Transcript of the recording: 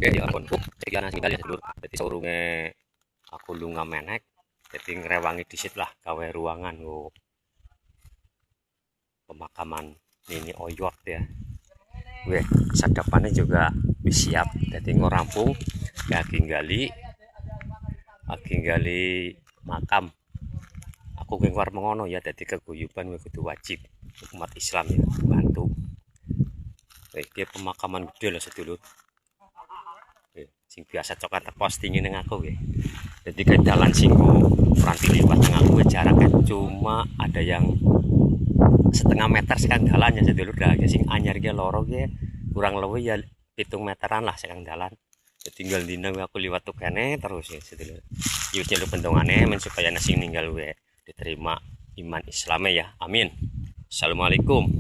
Oke, ya ampun. Sekian asing kali ya sedulur. Jadi saurunge aku lunga menek, jadi ngrewangi disit lah gawe ruangan pemakaman Nini Oyot ya. Weh, sadapannya juga wis siap. Jadi ngorampung, lagi gali makam. Aku keluar mengono ya, jadi keguyuban kudu wajib umat Islam ya bantu. Dia pemakaman gede lah sedulur. Sing biasa coklat postingin neng aku ya. Jadi ke jalan singgo nanti liwat tengah aku jaraknya cuma ada yang setengah meter sekarang jalannya sedulur dah sing anyar ge loro ge kurang lebih ya 7 meteran lah sekarang jalan. Tinggal dina aku liwat tuh kene terus ya sedulur. Yuk lu pendongane men supaya nasi ninggal we diterima iman Islamnya ya. Amin. Assalamualaikum.